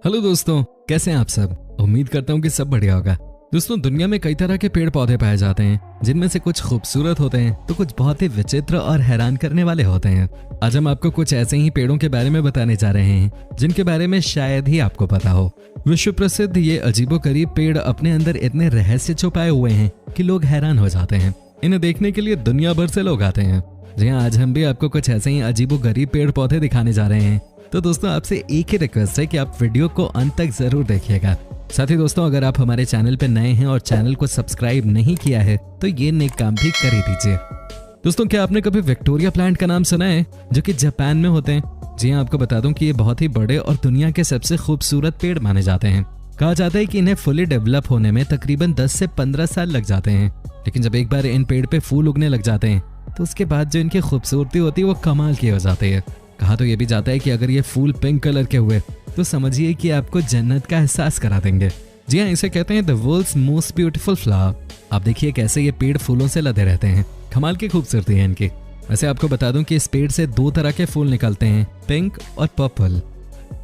Hello दोस्तों, कैसे हैं आप सब। उम्मीद करता हूँ कि सब बढ़िया होगा। दोस्तों, दुनिया में कई तरह के पेड़ पौधे पाए जाते हैं, जिनमें से कुछ खूबसूरत होते हैं तो कुछ बहुत ही विचित्र और हैरान करने वाले होते हैं। आज हम आपको कुछ ऐसे ही पेड़ों के बारे में बताने जा रहे हैं जिनके बारे में शायद ही आपको पता हो। विश्व प्रसिद्ध ये अजीबोगरीब पेड़ अपने अंदर इतने रहस्य छुपाए हुए हैं कि लोग हैरान हो जाते हैं। इन्हें देखने के लिए दुनिया भर से लोग आते हैं। जी हाँ, आज हम भी आपको कुछ ऐसे ही अजीबोगरीब पेड़ पौधे दिखाने जा रहे हैं। तो दोस्तों, आपसे एक ही रिक्वेस्ट है कि आप वीडियो को अंत तक जरूर देखिएगा। साथ ही दोस्तों, अगर आप हमारे चैनल पे नए हैं और चैनल को सब्सक्राइब नहीं किया है तो ये नेक काम भी कर ही दीजिए। दोस्तों, क्या आपने कभी विक्टोरिया प्लांट का नाम सुना है, जो कि जापान में होते हैं। जी हाँ, आपको बता दूं कि ये बहुत ही बड़े और दुनिया के सबसे खूबसूरत पेड़ माने जाते हैं। कहा जाता है कि इन्हें फुली डेवलप होने में तकरीबन 10 से 15 साल लग जाते हैं, लेकिन जब एक बार इन पेड़ पे फूल उगने लग जाते हैं तो उसके बाद जो इनकी खूबसूरती होती है वो कमाल की हो जाती है। कहा तो ये भी जाता है कि अगर ये फूल पिंक कलर के हुए तो समझिए कि आपको जन्नत का एहसास करा देंगे। जी हाँ, इसे कहते हैं the world's most beautiful flower. आप देखिए कैसे ये पेड़ फूलों से लदे रहते हैं। कमाल की खूबसूरती है इनकी। वैसे आपको बता दूं कि इस पेड़ से 2 तरह के फूल निकलते हैं, पिंक और पर्पल।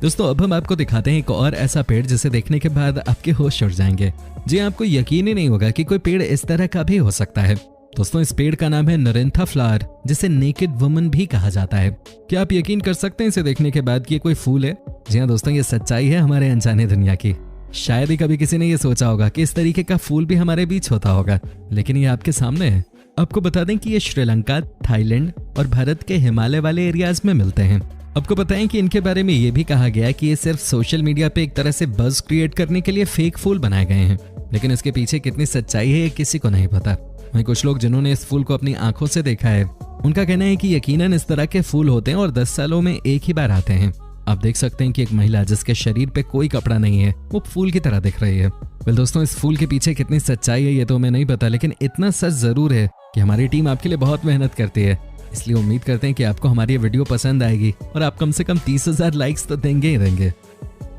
दोस्तों, अब हम आपको दिखाते हैं एक और ऐसा पेड़ जिसे देखने के बाद आपके होश उड़ जाएंगे। जी, आपको यकीन ही नहीं होगा कि कोई पेड़ इस तरह का भी हो सकता है। दोस्तों, इस पेड़ का नाम है नरेंथा फ्लावर, जिसे नेकेड वुमन भी कहा जाता है। क्या आप यकीन कर सकते हैं इसे देखने के बाद कि ये कोई फूल है? जी हाँ दोस्तों, ये सच्चाई है हमारे अनजाने दुनिया की। शायद ही कभी किसी ने ये सोचा होगा कि इस तरीके का फूल भी हमारे बीच होता होगा, लेकिन ये आपके सामने है। आपको बता दें कि ये श्रीलंका, थाईलैंड और भारत के हिमालय वाले एरियाज में मिलते हैं। आपको बताएं कि इनके बारे में ये भी कहा गया है कि ये सिर्फ सोशल मीडिया पे एक तरह से बज़ क्रिएट करने के लिए फेक फूल बनाए गए हैं, लेकिन इसके पीछे कितनी सच्चाई है ये किसी को नहीं पता। वहीं कुछ लोग जिन्होंने इस फूल को अपनी आंखों से देखा है, उनका कहना है कि यकीनन इस तरह के फूल होते हैं और 10 सालों में एक ही बार आते हैं। आप देख सकते हैं कि एक महिला जिसके शरीर पे कोई कपड़ा नहीं है वो फूल की तरह दिख रही है। वेल दोस्तों, इस फूल के पीछे कितनी सच्चाई है ये तो हमें नहीं पता, लेकिन इतना सच जरूर है कि हमारी टीम आपके लिए बहुत मेहनत करती है। इसलिए उम्मीद करते हैं कि आपको हमारी ये वीडियो पसंद आएगी और आप कम से कम 30,000 लाइक्स तो देंगे ही देंगे।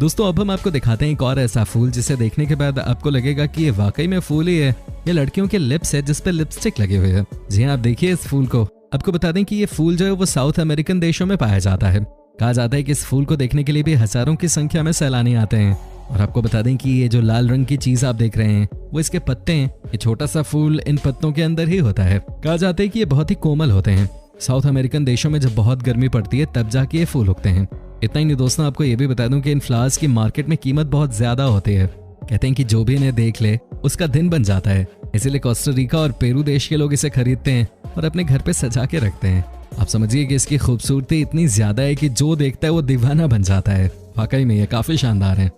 दोस्तों, अब हम आपको दिखाते हैं एक और ऐसा फूल जिसे देखने के बाद आपको लगेगा कि ये वाकई में फूल ही है। ये लड़कियों के लिप्स है जिस पे लिपस्टिक लगे हुए है। जी हाँ, आप देखिए इस फूल को। आपको बता दें कि ये फूल जो है वो साउथ अमेरिकन देशों में पाया जाता है। कहा जाता है कि इस फूल को देखने के लिए भी हजारों की संख्या में सैलानी आते हैं। और आपको बता दें कि ये जो लाल रंग की चीज आप देख रहे हैं वो इसके पत्ते हैं। ये छोटा सा फूल इन पत्तों के अंदर ही होता है। कहा जाता है कि ये बहुत ही कोमल होते हैं। साउथ अमेरिकन देशों में जब बहुत गर्मी पड़ती है तब जाके ये फूल उगते हैं। इतना ही नहीं दोस्तों, आपको ये भी बता दूं कि इन फ्लावर्स की मार्केट में कीमत बहुत ज्यादा होती है। कहते हैं कि जो भी इन्हें देख ले उसका दिन बन जाता है। इसीलिए कोस्टा रिका और पेरू देश के लोग इसे खरीदते हैं और अपने घर पे सजा के रखते हैं। आप समझिए कि इसकी खूबसूरती इतनी ज्यादा है कि जो देखता है वो दीवाना बन जाता है। वाकई में ये काफी शानदार है।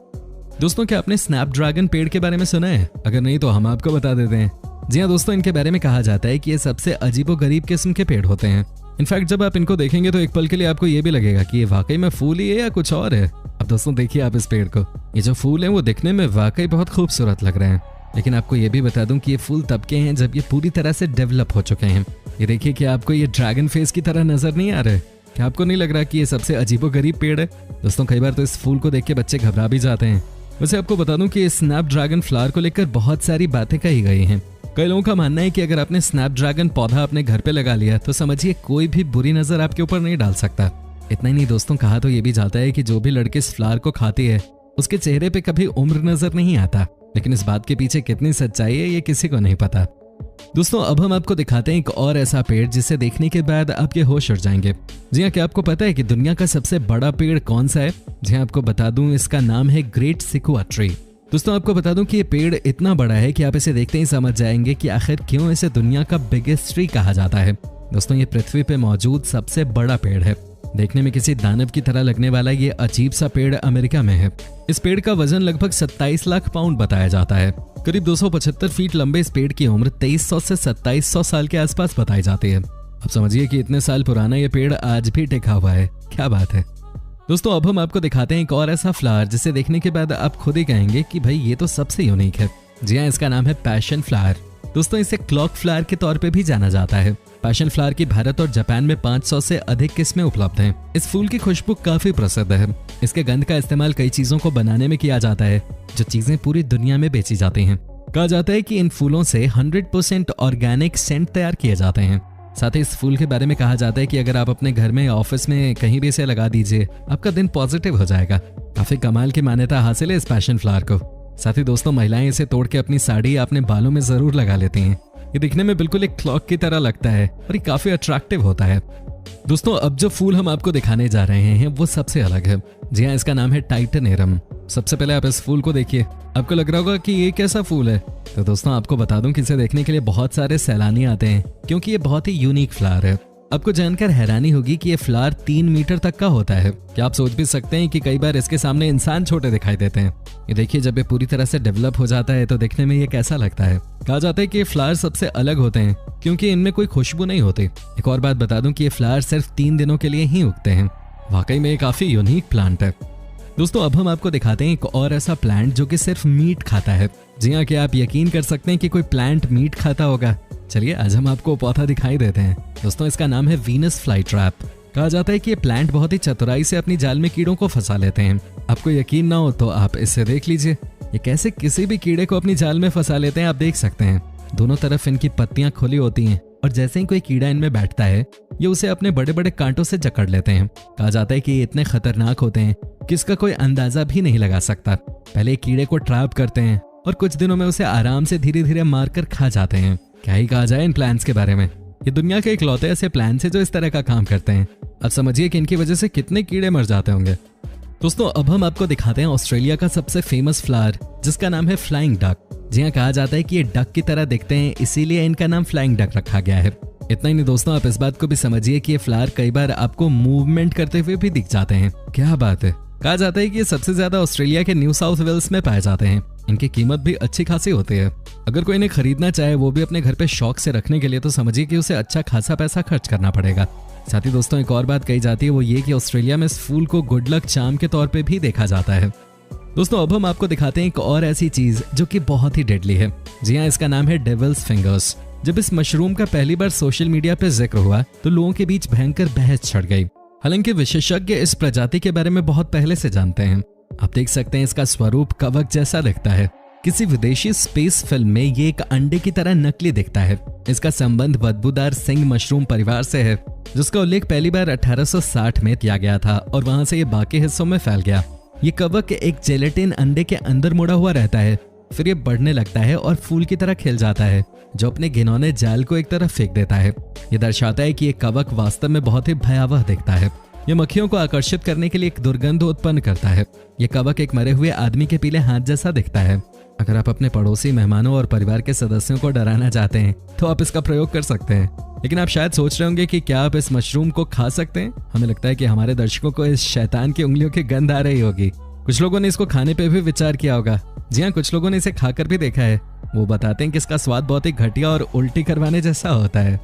दोस्तों, क्या आपने स्नैपड्रैगन पेड़ के बारे में सुना है? अगर नहीं तो हम आपको बता देते हैं। जी हाँ दोस्तों, इनके बारे में कहा जाता है कि ये सबसे अजीबोगरीब किस्म के पेड़ होते हैं। इनफैक्ट जब आप इनको देखेंगे तो एक पल के लिए आपको ये भी लगेगा कि ये वाकई में फूल ही है या कुछ और है। अब दोस्तों देखिए आप इस पेड़ को। ये जो फूल है वो दिखने में वाकई बहुत खूबसूरत लग रहे हैं, लेकिन आपको ये भी बता दूं कि ये फूल तब के हैं जब ये पूरी तरह से डेवलप हो चुके हैं। ये देखिए कि आपको ये ड्रैगन फेस की तरह नजर नहीं आ रहा है? क्या आपको नहीं लग रहा कि ये सबसे अजीबोगरीब पेड़ है? दोस्तों, कई बार तो इस फूल को देख के बच्चे घबरा भी जाते हैं। वैसे आपको बता दूं कि इस स्नैपड्रैगन फ्लावर को लेकर बहुत सारी बातें कही गई हैं। कई लोगों का मानना है कि अगर आपने स्नैपड्रैगन पौधा अपने घर पे लगा लिया तो समझिए कोई भी बुरी नजर आपके ऊपर नहीं डाल सकता। इतना ही नहीं दोस्तों, कहा तो ये भी जाता है कि जो भी लड़की इस फ्लावर को खाती है उसके चेहरे पे कभी उम्र नजर नहीं आता, लेकिन इस बात के पीछे कितनी सच्चाई है ये किसी को नहीं पता। दोस्तों, अब हम आपको दिखाते हैं एक और ऐसा पेड़ जिसे देखने के बाद आपके होश उड़ जाएंगे। जी हाँ, क्या आपको पता है कि दुनिया का सबसे बड़ा पेड़ कौन सा है? जी हाँ, आपको बता दूं इसका नाम है ग्रेट सिकुआ ट्री। दोस्तों, आपको बता दूं कि ये पेड़ इतना बड़ा है कि आप इसे देखते ही समझ जाएंगे कि आखिर क्यों इसे दुनिया का बिगेस्ट ट्री कहा जाता है। दोस्तों, ये पृथ्वी पे मौजूद सबसे बड़ा पेड़ है। देखने में किसी दानव की तरह लगने वाला ये अजीब सा पेड़ अमेरिका में है। इस पेड़ का वजन लगभग 27 लाख पाउंड बताया जाता है। करीब 275 फीट लंबे इस पेड़ की उम्र 2300 से 2700 साल के आसपास बताई जाती है। अब समझिए कि इतने साल पुराना ये पेड़ आज भी टिका हुआ है। क्या बात है। दोस्तों, अब हम आपको दिखाते हैं एक और ऐसा फ्लावर जिसे देखने के बाद आप खुद ही कहेंगे कि भाई ये तो सबसे यूनिक है। जी हाँ, इसका नाम है पैशन फ्लावर। दोस्तों, इसे क्लॉक फ्लावर के तौर पे भी जाना जाता है। पैशन फ्लावर की भारत और जापान में 500 से अधिक किस्में उपलब्ध हैं। इस फूल की खुशबू काफी प्रसिद्ध है। इसके गंध का इस्तेमाल कई चीजों को बनाने में किया जाता है, जो चीजें पूरी दुनिया में बेची जाती हैं। कहा जाता है कि इन फूलों से 100% ऑर्गेनिक सेंट तैयार किए जाते हैं। साथ ही इस फूल के बारे में कहा जाता है कि अगर आप अपने घर में, ऑफिस में कहीं भी इसे लगा दीजिए, आपका दिन पॉजिटिव हो जाएगा। काफी कमाल की मान्यता हासिल है इस पैशन फ्लावर को। साथ ही दोस्तों, महिलाएं इसे तोड़ के अपनी साड़ी या अपने बालों में जरूर लगा लेती हैं। ये दिखने में बिल्कुल एक क्लॉक की तरह लगता है और ये काफी अट्रैक्टिव होता है। दोस्तों, अब जो फूल हम आपको दिखाने जा रहे हैं वो सबसे अलग है। जी हाँ, इसका नाम है टाइटेनेरम। सबसे पहले आप इस फूल को देखिए, आपको लग रहा होगा कि ये कैसा फूल है। तो दोस्तों, आपको बता दूं कि इसे देखने के लिए बहुत सारे सैलानी आते हैं क्योंकि ये बहुत ही यूनिक फ्लावर है। आपको जानकर हैरानी होगी कि ये फ्लावर 3 मीटर तक का होता है। क्या आप सोच भी सकते हैं कि कई बार इसके सामने इंसान छोटे दिखाई देते हैं। ये देखिए, जब ये पूरी तरह से डेवलप हो जाता है तो देखने में ये कैसा लगता है। कहा जाता है कि ये फ्लावर सबसे अलग होते हैं क्योंकि इनमें कोई खुशबू नहीं होती। एक और बात बता दूं कि ये फ्लावर सिर्फ 3 दिनों के लिए ही उगते हैं। वाकई में ये काफी यूनिक प्लांट है। दोस्तों, अब हम आपको दिखाते हैं एक और ऐसा प्लांट जो कि सिर्फ मीट खाता है। जी हाँ, क्या आप यकीन कर सकते हैं कि कोई प्लांट मीट खाता होगा? चलिए आज हम आपको पौधा दिखाई देते हैं। दोस्तों, इसका नाम है वीनस फ्लाई ट्रैप। कहा जाता है कि ये प्लांट बहुत ही चतुराई से अपनी जाल में कीड़ों को फंसा लेते हैं। आपको यकीन ना हो तो आप इसे देख लीजिए, ये कैसे किसी भी कीड़े को अपनी जाल में फंसा लेते हैं। आप देख सकते हैं दोनों तरफ इनकी पत्तियां खुली होती हैं और जैसे ही कोई कीड़ा इनमें बैठता है ये उसे अपने बड़े बड़े कांटों से जकड़ लेते हैं। कहा जाता है कि ये इतने खतरनाक होते हैं कि इसका कोई अंदाजा भी नहीं लगा सकता। पहले कीड़े को ट्रैप करते हैं और कुछ दिनों में उसे आराम से धीरे धीरे मारकर खा जाते हैं। क्या ही कहा जाए इन प्लांट्स के बारे में। ये दुनिया के इकलौते ऐसे प्लांट्स हैं जो इस तरह का काम करते हैं। अब समझिए कि इनकी वजह से कितने कीड़े मर जाते होंगे। दोस्तों, अब हम आपको दिखाते हैं ऑस्ट्रेलिया का सबसे फेमस फ्लावर जिसका नाम है फ्लाइंग डक। जी हाँ, कहा जाता है कि ये डक की तरह दिखते हैं, इसीलिए इनका नाम फ्लाइंग डक रखा गया है। इतना ही नहीं दोस्तों, आप इस बात को भी समझिए कि ये फ्लावर कई बार आपको मूवमेंट करते हुए भी दिख जाते हैं। क्या बात है। कहा जाता है कि ये सबसे ज्यादा ऑस्ट्रेलिया के न्यू साउथ वेल्स में पाए जाते हैं। इनकी कीमत भी अच्छी खासी होती है। अगर कोई इन्हें खरीदना चाहे, वो भी अपने घर पे शौक से रखने के लिए, तो समझिए कि उसे अच्छा खासा पैसा खर्च करना पड़ेगा। साथ ही दोस्तों, एक और बात कही जाती है वो ये कि ऑस्ट्रेलिया में इस फूल को गुड लक चार्म के तौर पे भी देखा जाता है। दोस्तों, अब हम आपको दिखाते हैं एक और ऐसी चीज जो कि बहुत ही डेडली है। जी हाँ, इसका नाम है डेविल्स फिंगर्स। जब इस मशरूम का पहली बार सोशल मीडिया पे जिक्र हुआ तो लोगों के बीच भयंकर बहस छिड़ गई। हालांकि विशेषज्ञ इस प्रजाति के बारे में बहुत पहले से जानते हैं। आप देख सकते हैं इसका स्वरूप कवक जैसा दिखता है। किसी विदेशी स्पेस फिल्म में ये एक अंडे की तरह नकली दिखता है। इसका संबंध बदबूदार सिंग मशरूम परिवार से है जिसका उल्लेख पहली बार 1860 में किया गया था और वहां से ये बाकी हिस्सों में फैल गया। ये कवक एक जेलेटिन अंडे के अंदर मुड़ा हुआ रहता है, फिर ये बढ़ने लगता है और फूल की तरह खिल जाता है जो अपने घिनौने जाल को एक तरफ फेंक देता है। ये दर्शाता है कि ये कवक वास्तव में बहुत ही भयावह दिखता है। ये मक्खियों को आकर्षित करने के लिए एक दुर्गंध उत्पन्न करता है। ये कवक एक मरे हुए आदमी के पीले हाथ जैसा दिखता है। अगर आप अपने पड़ोसी, मेहमानों और परिवार के सदस्यों को डराना चाहते हैं तो आप इसका प्रयोग कर सकते हैं। लेकिन आप शायद सोच रहे होंगे कि क्या आप इस मशरूम को खा सकते हैं। हमें लगता है कि हमारे दर्शकों को इस शैतान की उंगलियों की गंध आ रही होगी। कुछ लोगों ने इसको खाने पे भी विचार किया होगा। जी हाँ, कुछ लोगों ने इसे खाकर भी देखा है। वो बताते हैं कि इसका स्वाद बहुत ही घटिया और उल्टी करवाने जैसा होता है।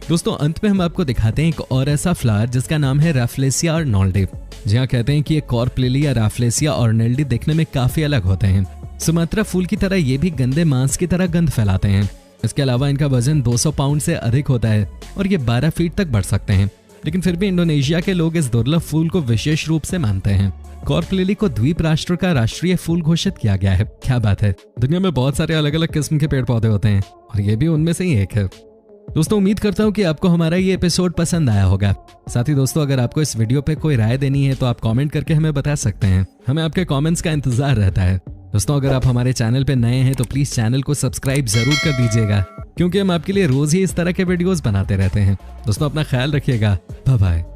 दोस्तों, अंत में हम आपको दिखाते हैं एक और ऐसा फ्लावर जिसका नाम है राफ्लेसिया आर्नोल्डी। जी हाँ, कहते हैं कि ये कॉर्प लिली या राफ्लेसिया आर्नोल्डी दिखने में काफी अलग होते हैं। सुमात्रा फूल की तरह ये भी गंदे मांस की तरह गंध फैलाते हैं। इसके अलावा इनका वजन 200 पाउंड से अधिक होता है और ये 12 फीट तक बढ़ सकते हैं। लेकिन फिर भी इंडोनेशिया के लोग इस दुर्लभ फूल को विशेष रूप से मानते हैं। कॉर्प लिली को द्वीप राष्ट्र का राष्ट्रीय फूल घोषित किया गया है। क्या बात है। दुनिया में बहुत सारे अलग अलग किस्म के पेड़ पौधे होते हैं और ये भी उनमें से ही एक है। दोस्तों, उम्मीद करता हूँ कि आपको हमारा ये एपिसोड पसंद आया होगा। साथ ही दोस्तों, अगर आपको इस वीडियो पे कोई राय देनी है तो आप कमेंट करके हमें बता सकते हैं। हमें आपके कमेंट्स का इंतजार रहता है। दोस्तों, अगर आप हमारे चैनल पे नए हैं तो प्लीज चैनल को सब्सक्राइब जरूर कर दीजिएगा क्योंकि हम आपके लिए रोज ही इस तरह के वीडियोस बनाते रहते हैं। दोस्तों, अपना ख्याल रखिएगा। Bye bye.